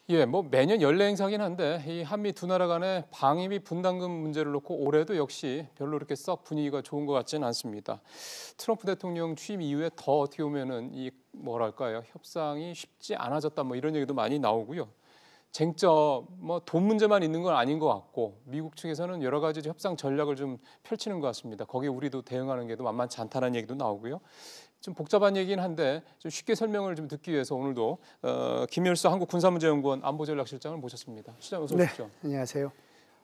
예, 뭐 매년 연례 행사긴 한데 이 한미 두 나라 간의 방위비 분담금 문제를 놓고 올해도 역시 별로 이렇게 썩 분위기가 좋은 것 같지는 않습니다. 트럼프 대통령 취임 이후에 더 어떻게 보면은 이 뭐랄까요, 협상이 쉽지 않아졌다 뭐 이런 얘기도 많이 나오고요. 쟁점 뭐 돈 문제만 있는 건 아닌 것 같고 미국 측에서는 여러 가지 협상 전략을 좀 펼치는 것 같습니다. 거기에 우리도 대응하는 게도 만만치 않다는 얘기도 나오고요. 좀 복잡한 얘기긴 한데 좀 쉽게 설명을 좀 듣기 위해서 오늘도 김일수 한국군사문제연구원 안보전략실장을 모셨습니다. 실장 어서 오십시오. 네, 안녕하세요.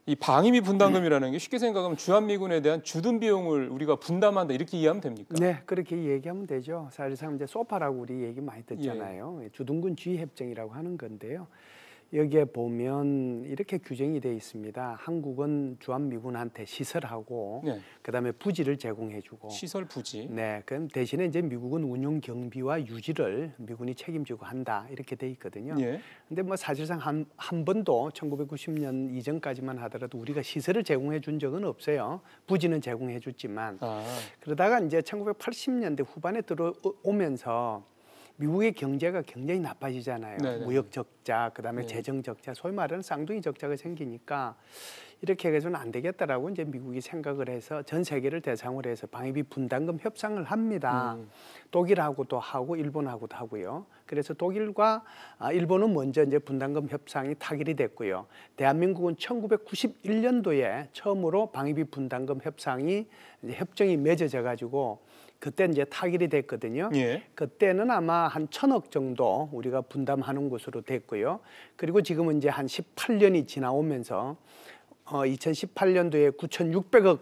이 방위비 분담금이라는 게 쉽게 생각하면 주한미군에 대한 주둔 비용을 우리가 분담한다 이렇게 이해하면 됩니까? 네, 그렇게 얘기하면 되죠. 사실상 이제 소파라고 우리 얘기 많이 듣잖아요. 주둔군 지휘협정이라고 하는 건데요. 여기에 보면 이렇게 규정이 되어 있습니다. 한국은 주한미군한테 시설하고 네. 그다음에 부지를 제공해주고 시설 부지. 네, 그럼 대신에 이제 미국은 운영 경비와 유지를 미군이 책임지고 한다 이렇게 돼 있거든요. 예. 근데 뭐 사실상 한 번도 1990년 이전까지만 하더라도 우리가 시설을 제공해 준 적은 없어요. 부지는 제공해 줬지만 그러다가 이제 1980년대 후반에 들어오면서 미국의 경제가 굉장히 나빠지잖아요. 네네. 무역 적자, 그다음에 네. 재정 적자, 소위 말하는 쌍둥이 적자가 생기니까 이렇게 해서는 안 되겠다라고 이제 미국이 생각을 해서 전 세계를 대상으로 해서 방위비 분담금 협상을 합니다. 독일하고도 하고 일본하고도 하고요. 그래서 독일과 일본은 먼저 이제 분담금 협상이 타결이 됐고요. 대한민국은 1991년도에 처음으로 방위비 분담금 협상이 이제 협정이 맺어져 가지고 그때 이제 타결이 됐거든요. 예. 그때는 아마 한 1,000억 정도 우리가 분담하는 것으로 됐고요. 그리고 지금은 이제 한 18년이 지나오면서 2018년도에 9,600억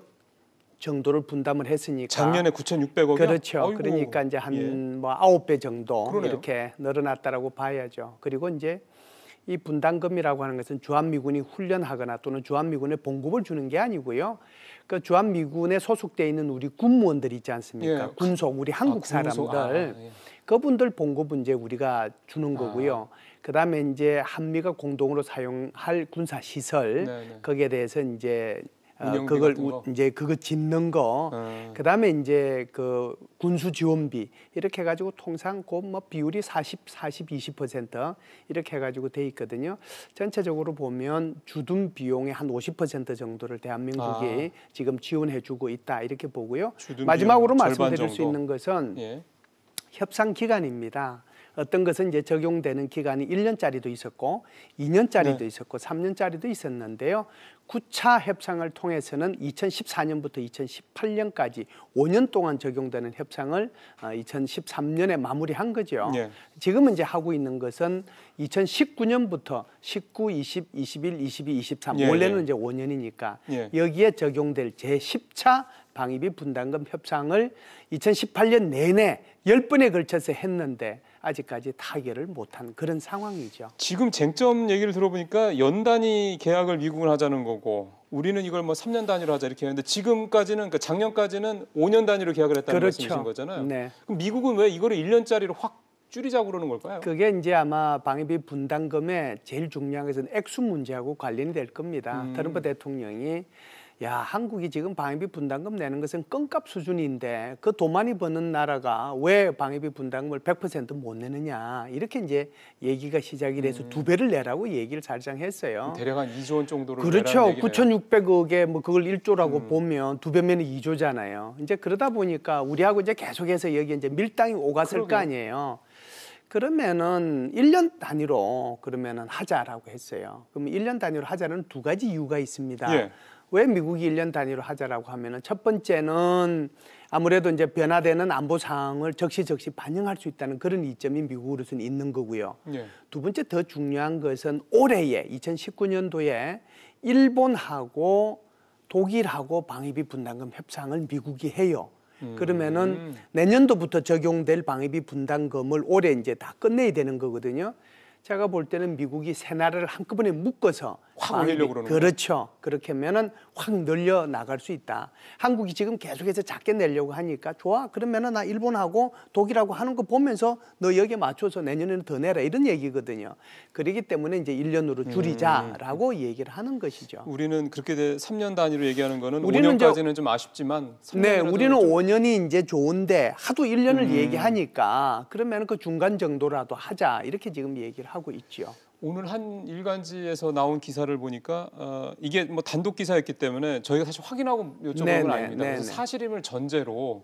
정도를 분담을 했으니까 작년에 9,600억이요? 그렇죠. 아이고. 그러니까 이제 한 예. 뭐 9배 정도 그러네요. 이렇게 늘어났다라고 봐야죠. 그리고 이제 이 분담금이라고 하는 것은 주한미군이 훈련하거나 또는 주한미군에 봉급을 주는 게 아니고요. 그 주한미군에 소속돼 있는 우리 군무원들 있지 않습니까? 예. 군속 우리 한국 사람들 예. 그분들 봉급은 이제 우리가 주는 거고요. 그다음에 이제 한미가 공동으로 사용할 군사 시설 네네. 거기에 대해서 이제 운영비 그걸 같은 거? 이제 그거 짓는 거, 그다음에 이제 그 군수 지원비 이렇게 해가지고 통상 그 뭐 비율이 40, 20% 이렇게 해가지고 돼 있거든요. 전체적으로 보면 주둔 비용의 한 50% 정도를 대한민국이 지금 지원해주고 있다 이렇게 보고요. 마지막으로 말씀드릴 수 있는 것은 예. 협상 기간입니다. 어떤 것은 이제 적용되는 기간이 1년짜리도 있었고 2년짜리도 있었고 3년짜리도 있었는데요. 9차 협상을 통해서는 2014년부터 2018년까지 5년 동안 적용되는 협상을 2013년에 마무리한 거죠. 예. 지금은 이제 하고 있는 것은 2019년부터 19, 20, 21, 22, 23 원래는 이제 5년이니까 여기에 적용될 제10차 방위비 분담금 협상을 2018년 내내 10번에 걸쳐서 했는데 아직까지 타결을 못한 그런 상황이죠. 지금 쟁점 얘기를 들어보니까 연 단위 계약을 미국은 하자는 거고 우리는 이걸 뭐 3년 단위로 하자 이렇게 했는데 지금까지는 그러니까 작년까지는 5년 단위로 계약을 했다는 말씀이신 거잖아요. 네. 그럼 미국은 왜 이거를 1년짜리로 확 줄이자고 그러는 걸까요? 그게 이제 아마 방위비 분담금의 제일 중요한 것은 액수 문제하고 관련이 될 겁니다. 트럼프 대통령이 야, 한국이 지금 방위비 분담금 내는 것은 껌값 수준인데 그 돈 많이 버는 나라가 왜 방위비 분담금을 100% 못 내느냐 이렇게 이제 얘기가 시작이 돼서 2배를 내라고 얘기를 사실상 했어요. 대략 한 2조 원 정도를 그렇죠. 9,600억에 뭐 그걸 1조라고 보면 2배면 2조잖아요. 이제 그러다 보니까 우리하고 이제 계속해서 여기 이제 밀당이 오갔을 거 아니에요. 그러면은 1년 단위로 그러면은 하자라고 했어요. 그럼 1년 단위로 하자는 두 가지 이유가 있습니다. 예. 왜 미국이 1년 단위로 하자라고 하면은 첫 번째는 아무래도 이제 변화되는 안보 상황을 적시적시 반영할 수 있다는 그런 이점이 미국으로서는 있는 거고요. 예. 두 번째 더 중요한 것은 올해에 2019년도에 일본하고 독일하고 방위비 분담금 협상을 미국이 해요. 그러면은 내년도부터 적용될 방위비 분담금을 올해 이제 다 끝내야 되는 거거든요. 제가 볼 때는 미국이 세 나라를 한꺼번에 묶어서 확 올리려고 그러는 거예요. 그렇죠. 그렇게 하면은 확 늘려 나갈 수 있다. 한국이 지금 계속해서 작게 내려고 하니까 좋아. 그러면은 나 일본하고 독일하고 하는 거 보면서 너 여기에 맞춰서 내년에는 더 내라 이런 얘기거든요. 그렇기 때문에 이제 1년으로 줄이자라고 얘기를 하는 것이죠. 우리는 그렇게 3년 단위로 얘기하는 거는 5년까지는 좀 아쉽지만 네, 우리는 5년이 이제 좋은데 하도 1년을 얘기하니까 그러면 그 중간 정도라도 하자 이렇게 지금 얘기를 하고 있죠. 오늘 한 일간지에서 나온 기사를 보니까 이게 뭐 단독 기사였기 때문에 저희가 사실 확인하고 여쭤본 건 아닙니다. 그래서 사실임을 전제로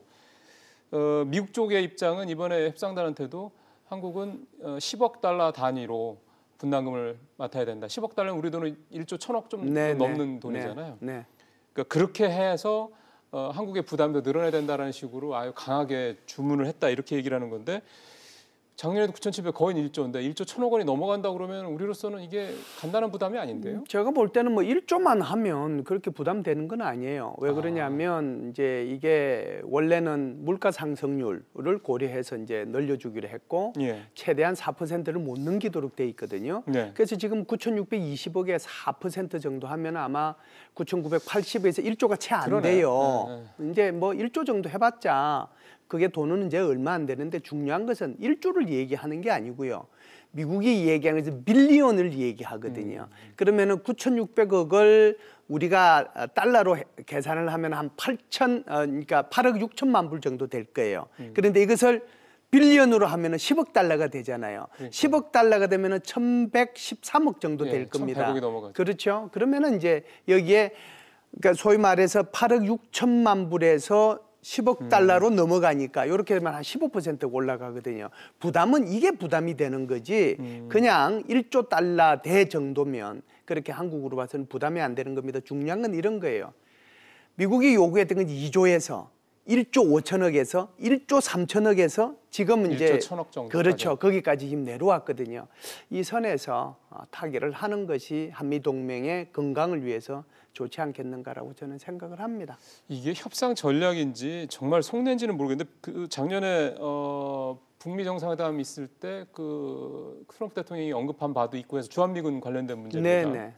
미국 쪽의 입장은 이번에 협상단한테도 한국은 10억 달러 단위로 분담금을 맡아야 된다. 10억 달러는 우리 돈은 1조 1천억 좀 넘는 돈이잖아요. 그러니까 그렇게 해서 한국의 부담도 늘어나야 된다는 식으로 아주 강하게 주문을 했다 이렇게 얘기를 하는 건데 작년에도 9,700 거의 1조인데 1조 1천억 원이 넘어간다 그러면 우리로서는 이게 간단한 부담이 아닌데요? 제가 볼 때는 뭐 1조만 하면 그렇게 부담되는 건 아니에요. 왜 그러냐면 이제 이게 원래는 물가 상승률을 고려해서 이제 늘려주기로 했고 최대한 4%를 못 넘기도록 돼 있거든요. 그래서 지금 9,620억에 4% 정도 하면 아마 9,980에서 1조가 채 안 돼요. 이제 뭐 1조 정도 해봤자 그게 돈은 이제 얼마 안 되는데 중요한 것은 1조를 얘기하는 게 아니고요. 미국이 얘기하는 것은 빌리언을 얘기하거든요. 그러면은 9,600억을 우리가 달러로 계산을 하면 한 그러니까 8억 6천만 불 정도 될 거예요. 그런데 이것을 빌리언으로 하면은 10억 달러가 되잖아요. 10억 달러가 되면은 1,113억 정도 될 겁니다. 1,100억이 넘어가죠. 그렇죠. 그러면은 이제 여기에 그러니까 소위 말해서 8억 6천만 불에서 10억 달러로 넘어가니까 이렇게 되면 한 15% 올라가거든요. 부담은 이게 부담이 되는 거지 그냥 1조 달러 대 정도면 그렇게 한국으로 봐서는 부담이 안 되는 겁니다. 중요한 건 이런 거예요. 미국이 요구했던 건 2조에서 1조 5천억에서 1조 3천억에서 지금은 이제 1조 1천억 정도 그렇죠. 거기까지 지금 내려왔거든요. 이 선에서 타결을 하는 것이 한미동맹의 건강을 위해서 좋지 않겠는가라고 저는 생각을 합니다. 이게 협상 전략인지 정말 속내인지는 모르겠는데 그 작년에 북미 정상회담 있을 때 그 트럼프 대통령이 언급한 바도 있고 해서 주한미군 관련된 문제입니다.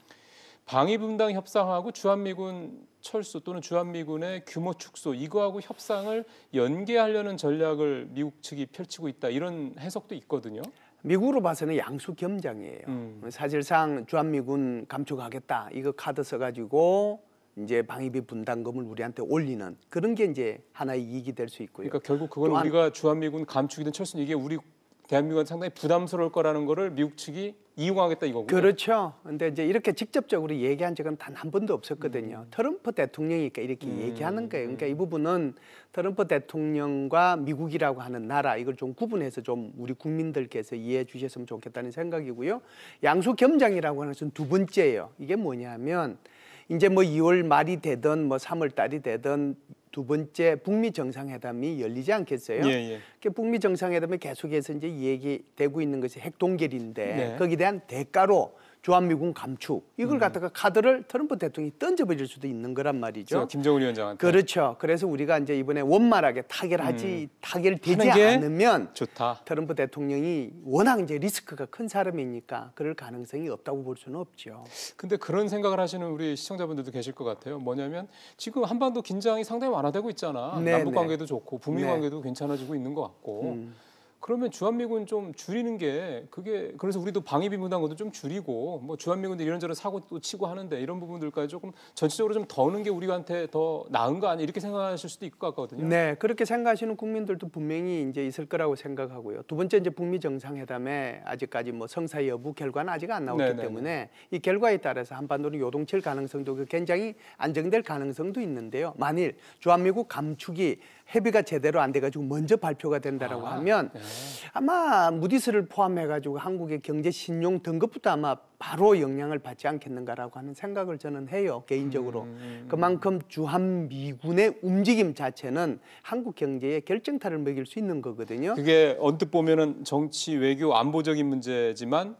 방위 분담 협상하고 주한미군 철수 또는 주한미군의 규모 축소 이거하고 협상을 연계하려는 전략을 미국 측이 펼치고 있다 이런 해석도 있거든요. 미국으로 봐서는 양수겸장이에요. 사실상 주한미군 감축하겠다 이거 카드 써가지고 이제 방위비 분담금을 우리한테 올리는 그런 게 이제 하나의 이익이 될 수 있고요. 그러니까 결국 그건 우리가 주한미군 감축이든 철수든 이게 우리 대한민국은 상당히 부담스러울 거라는 거를 미국 측이 이용하겠다 이거고요. 그렇죠. 근데 이제 이렇게 직접적으로 얘기한 적은 단 한 번도 없었거든요. 트럼프 대통령이니까 이렇게 얘기하는 거예요. 그러니까 이 부분은 트럼프 대통령과 미국이라고 하는 나라 이걸 좀 구분해서 좀 우리 국민들께서 이해해 주셨으면 좋겠다는 생각이고요. 양수겸장이라고 하는 것은 두 번째예요. 이게 뭐냐면 이제 뭐 2월 말이 되든 뭐 3월 달이 되든 두 번째 북미 정상회담이 열리지 않겠어요? 북미 정상회담에 계속해서 이제 얘기되고 있는 것이 핵동결인데 거기에 대한 대가로 주한미군 감축 이걸 갖다가 카드를 트럼프 대통령이 던져버릴 수도 있는 거란 말이죠. 김정은 위원장한테. 그렇죠. 그래서 우리가 이제 이번에 원만하게 타결되지 않으면 좋다. 트럼프 대통령이 워낙 이제 리스크가 큰 사람이니까 그럴 가능성이 없다고 볼 수는 없죠. 근데 그런 생각을 하시는 우리 시청자분들도 계실 것 같아요. 뭐냐면 지금 한반도 긴장이 상당히 완화되고 있잖아. 남북 관계도 좋고 북미 관계도 괜찮아지고 있는 것 같고. 그러면 주한미군 좀 줄이는 게 그게 그래서 우리도 방위비 분담금도 좀 줄이고 뭐 주한미군들 이런저런 사고도 치고 하는데 이런 부분들까지 조금 전체적으로 좀 더는 게 우리한테 더 나은 거 아니야 이렇게 생각하실 수도 있을 것 같거든요. 네, 그렇게 생각하시는 국민들도 분명히 이제 있을 거라고 생각하고요. 두 번째 이제 북미 정상회담에 아직까지 뭐 성사 여부 결과는 아직 안 나왔기 때문에 이 결과에 따라서 한반도는 요동칠 가능성도 굉장히 안정될 가능성도 있는데요. 만일 주한미군 감축이 협의가 제대로 안 돼가지고 먼저 발표가 된다라고 하면 아마 무디스를 포함해가지고 한국의 경제 신용 등급부터 아마 바로 영향을 받지 않겠는가라고 하는 생각을 저는 해요. 개인적으로. 그만큼 주한미군의 움직임 자체는 한국 경제에 결정타를 먹일 수 있는 거거든요. 그게 언뜻 보면은 정치, 외교, 안보적인 문제지만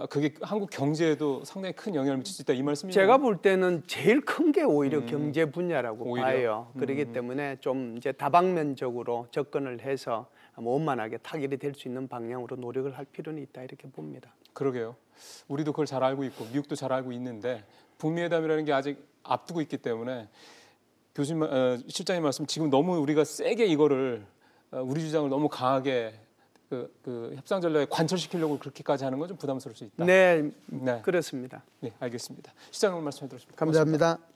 그게 한국 경제에도 상당히 큰 영향을 미칠 수 있다 이 말씀이죠? 제가 볼 때는 제일 큰 게 오히려 경제 분야라고 봐요. 그렇기 때문에 좀 이제 다방면적으로 접근을 해서 원만하게 타결이 될 수 있는 방향으로 노력을 할 필요는 있다 이렇게 봅니다. 그러게요. 우리도 그걸 잘 알고 있고 미국도 잘 알고 있는데 북미회담이라는 게 아직 앞두고 있기 때문에 교수님, 실장님 말씀 지금 너무 우리가 세게 이거를 우리 주장을 너무 강하게 그 협상 전략에 관철시키려고 그렇게까지 하는 건 좀 부담스러울 수 있다. 네, 그렇습니다. 네, 알겠습니다. 시장님 말씀 해드렸습니다. 감사합니다. 고맙습니다.